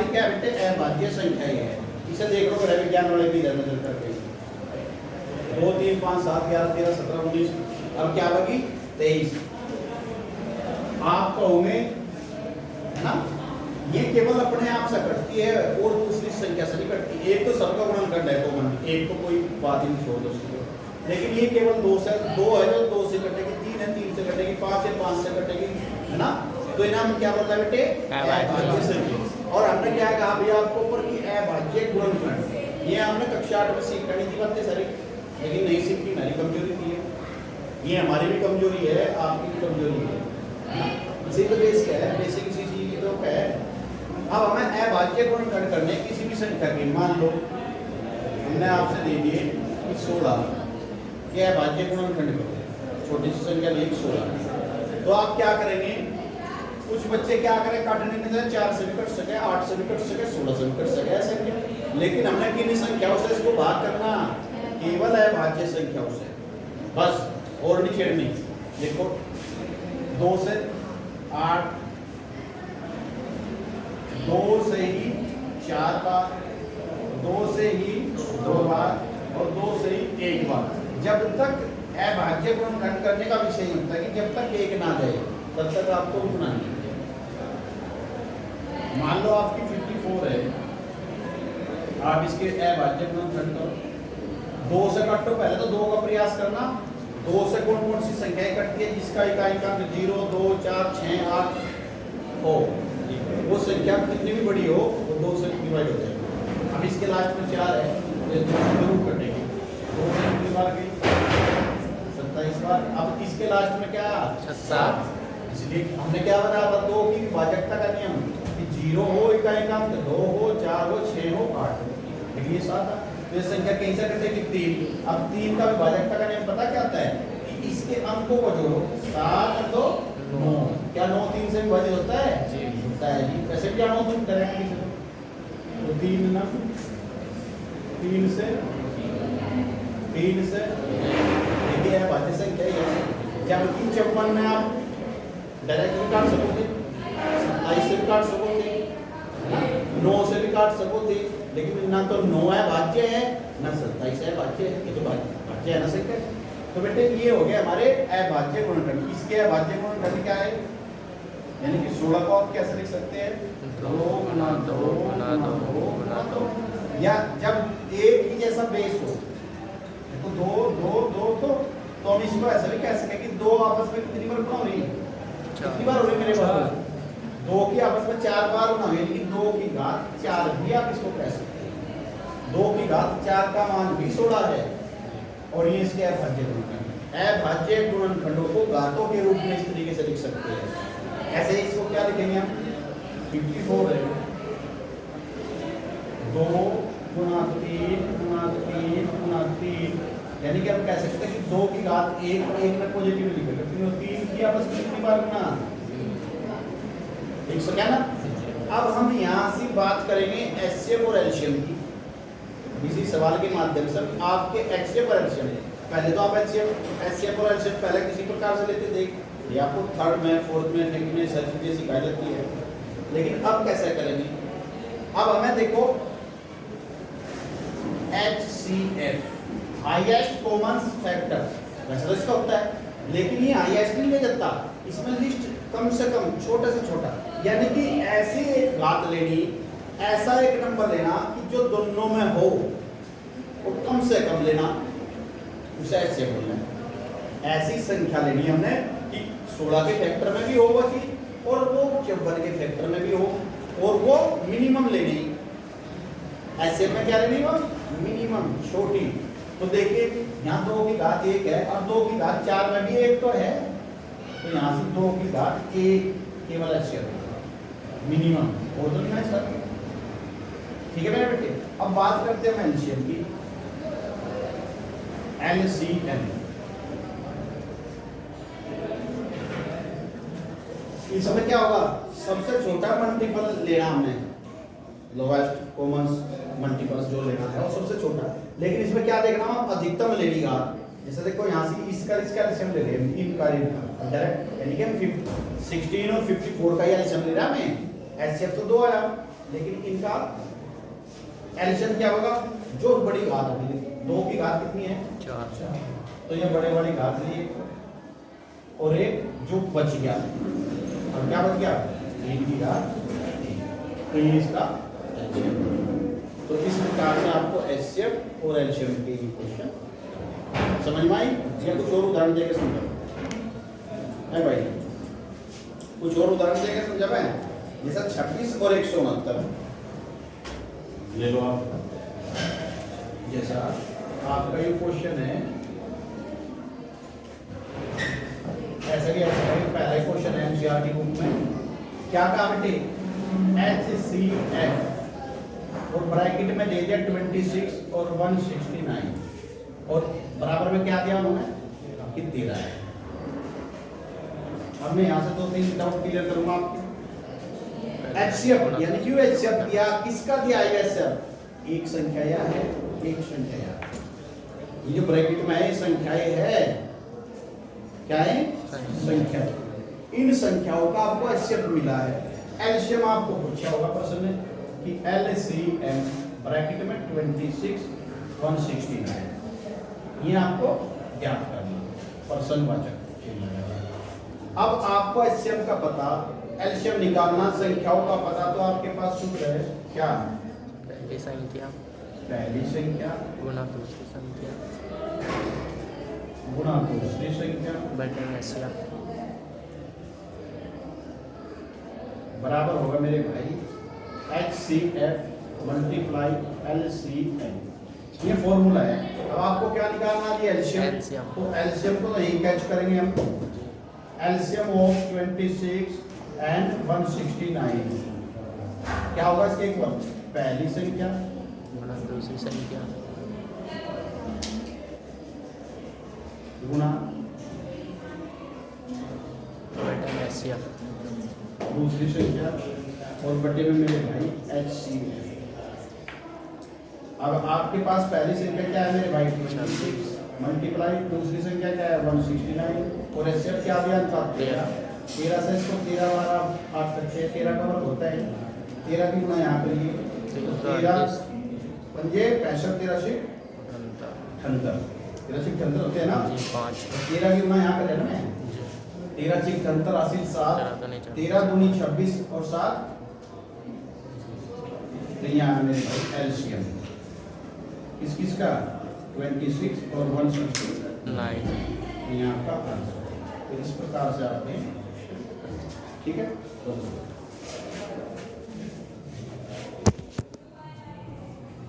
हमारी क्या बेटे अभाज्य संख्या ही है। इसे देख लो ग्रह विज्ञान वाले भी नजर करके 2 3 5 7 11 13 17 19 अब क्या होगी 23। आप कहोगे है ना ये केवल अपने आप से कटती है और दूसरी संख्या से नहीं कटती। एक तो सबका गुणनखंड है कॉमन, एक तो कोई बात ही नहीं छोड़ दो उसकी, लेकिन ये केवल 2 है जो 2 से कटेगी, 3 है 3 से कटेगी, 5 है 5 से कटेगी, है ना। तो इन्हें हम क्या बोलते हैं बेटे अभाज्य संख्या। और हमने क्या कहा भैया आपको ऊपर की अभाज्य गुणनखंड, ये हमने कक्षा 8 में सीख करनी थी बातें सारी, लेकिन नहीं सीखी, हमारी कमजोरी थी ये हमारी भी कमजोरी है, आपकी भी कमजोरी है। इसी तो बेस क्या है, बेसिक इसी चीज की तो है। अब हमें अभाज्य गुणनखंड करने किसी भी संख्या की, मान लो हमने आपसे दे दिए कि 16 के अभाज्य गुणनखंड करो, छोटी सी संख्या लिए 16, तो आप क्या करेंगे, कुछ बच्चे क्या करें काटने में 4 से भी कट सके, 8 से भी कट सके, 16 से भी कट सके ऐसे नहीं। लेकिन हमने किन संख्याओं से इसको भाग करना, केवल अभाज्य संख्याओं से बस, और नहीं छेड़नी। देखो 2 से 8, 2 से ही 4 बार, 2 से ही 2 बार और 2 से ही 1 बार। जब तक अभाज्य गुणनखंड करने का विषय होता है कि जब तक 1 ना जाए तब तक आपको रुकना नहीं। मान लो आपकी 54 है, आप इसके अभाज्य गुणनखंड करो, 2 से काटो, पहले तो 2 का प्रयास करना। 2 से कौन कौन सी संख्याएं कटती है जिसका इकाई 0 2 4 6 8 हो, वो संख्या कितनी भी बड़ी हो वो 2 से डिवाइड हो जाएगी। अब इसके लास्ट में 4 है तो 2 से जरूर कटेगी, 2 से कितनी बार गई 27 बार। अब इसके लास्ट में क्या 7, इसलिए हमने क्या बनाया था 2 की विभाजकता का नियम कि 0 हो इकाई का 2 हो 4 हो 6 हो 8 हो, लेकिन ये 7 है तो ये संख्या कहीं से कटेगी 3। अब 3 का विभाजकता का नियम पता क्या आता है कि इसके अंकों को जोड़ो, 7 2 9, क्या 9 3 से विभाजित होता है जी, होता है जी। वैसे क्या 9 तुम डायरेक्टली तो 3 ना 3 से देखिए अभाज्य संख्या है। जबकि 54 में आप डायरेक्टली काट सकोगे, 27 से भी काट सकोगे, 9 से भी काट सकोगे, लेकिन ना तो 9 है भाज्य है ना 27 है भाज्य है, ये तो भाज्य है ना संख्या। तो बेटे ये हो गया हमारे अभाज्य गुणनखंड। इसके अभाज्य गुणनखंड क्या है, यानी कि 16 को आप कैसे लिख सकते हैं 2 गुना 2 गुना 2 गुना 2, या जब एक ही जैसा बेस हो तो 2 2 2 तो हम इसको ऐसा भी कह सकते हैं कि 2 आपस में कितनी बार गुणा हो रही है, कितनी बार हो रही है मेरे पास 2 की आपस में 4 बार गुणा हुई, लेकिन 2 की घात 4 भी आप इसको कह सकते हैं। 2 की घात 4 का मान भी 16 है और ये इसके अभाज्य गुणनखंड। अभाज्य गुणनखंडों को घातों के रूप में इस तरीके से लिख सकते हैं। ऐसे इसको क्या लिखेंगे हम 54 है 2 गुना 3 गुना 3 गुना 3, यानी कि हम कह सकते हैं कि 2 की घात 1 में पॉजिटिव लिखेगा, 3 की आपस में कितनी बार गुणा लिख सके ना। अब हम यहाँ से बात करेंगे एचसीएफ और एलसीएम की, इसी सवाल के माध्यम से आपके एचसीएफ और एलसीएम। पहले तो आप एचसीएफ और एलसीएम पहले किसी प्रकार से लेते थे, ये आपको 3rd में 4th में 5th में सर चीजें सिखाई जाती है, लेकिन अब कैसे करेंगे। अब हमें देखो एचसीएफ हाईएस्ट कॉमन फैक्टर, वैसे तो इसका होता है, लेकिन ये हाईएस्ट नहीं ले जाता, इसमें लिस्ट कम से कम छोटे से छोटा, यानी कि ऐसी एक घात लेनी, ऐसा एक नंबर लेना कि जो दोनों में हो वो कम से कम लेना, उसे ऐसे बोलना है। ऐसी संख्या लेनी हमने कि 16 के फैक्टर में भी हो वो चीज और वो 54 के फैक्टर में भी हो, और वो मिनिमम लेनी। ऐसे में क्या लेनी वो मिनिमम छोटी। तो देखिए यहाँ 2 की घात 1 है और 2 की घात 4 में भी 1 तो है, तो यहाँ से 2 की घात 1 केवल एचसीएफ मिनिमम और तो नहीं है सर, ठीक है मेरे बेटे। अब बात करते हैं एलसीएम की, एलसीएम। इसमें क्या होगा, सबसे छोटा मल्टीपल लेना हमने, लोएस्ट कॉमन मल्टीपल्स जो लेना है वो सबसे छोटा, लेकिन इसमें क्या देखना हम अधिकतम लेनी घात। जैसे देखो यहाँ से इसका एलसीएम ले रहे हैं, इनका डायरेक्ट, यानी कि हम 16 और 54 का ही एलसीएम ले रहा है हमें, एचसीएफ तो 2 आया लेकिन इनका एलसीएम क्या होगा? जो बड़ी घात होगी, 2 की घात कितनी है? 4। तो ये बड़े वाली घात लिए और एक जो बच गया, और क्या बच गया? 3 की घात 3। तो ये इसका एलसीएम। तो इस प्रकार से आपको एचसीएफ और एलसीएम के इक्वेशन समझ में आई? या कुछ और उदाहरण देकर समझा है भाई? कुछ और उदाहरण देकर समझा मैं? जैसा 26 और 169 ले लो आप। जैसा आपका ये क्वेश्चन है, ऐसा कि ऐसा है, पहला क्वेश्चन है एनसीईआरटी बुक में, क्या कहा बेटे? HCF और ब्रैकेट में दे दिया 26 और 169 और बराबर में क्या दिया उन्होंने? कि 13 है। अब मैं यहाँ से 2-3 डाउट क्लियर करूंगा आपके। HCF यानी क्यों HCF दिया? किसका दिया है HCF? एक संख्या या है, एक संख्या या। ये जो ब्रैकेट में है ये संख्याएं है, क्या है? संख्या। इन संख्याओं का आपको HCF मिला है। एलसीएम आपको पूछा होगा प्रश्न में कि LCM ब्रैकेट में 26 169 ये आपको ज्ञात करना, प्रश्नवाचक। अब आपको एचसीएम का पता, एलसीएम निकालना, संख्याओं का पता, तो आपके पास सूत्र है क्या? पहली संख्या गुणा दूसरी संख्या बटे एचसीएफ बराबर होगा मेरे भाई HCF मल्टीप्लाई LCM। ये फॉर्मूला है। अब आपको क्या निकालना है? एलसीएम। तो एलसीएम को तो यही कैच करेंगे हम। एलसीएम ऑफ 26 एंड 169 क्या होगा इसके? एक बार पहली संख्या गुणा दूसरी संख्या गुणा बटे एचसीएफ दूसरी संख्या और बटे में मेरे भाई HCF। अब आपके पास पहली संख्या क्या है मेरे भाई? 26 मल्टीप्लाई दूसरी संख्या क्या है? 169 और एचसीएफ क्या दिया? 13 से इसको 13 वाला आप सकते हैं, 13 का वर्ग होता है, 13 की गुणा यहाँ पे लिए 13 पंजे 65 13 से 78 होते हैं ना। 13 की गुणा यहाँ पे लेना है, 13 से 78 80 7 13 दूनी 26 और 7 तो यहाँ मेरे भाई एलसीएम किस किस का? 26 और 169 यहाँ का आंसर। तो इस प्रकार से आपने, ठीक है।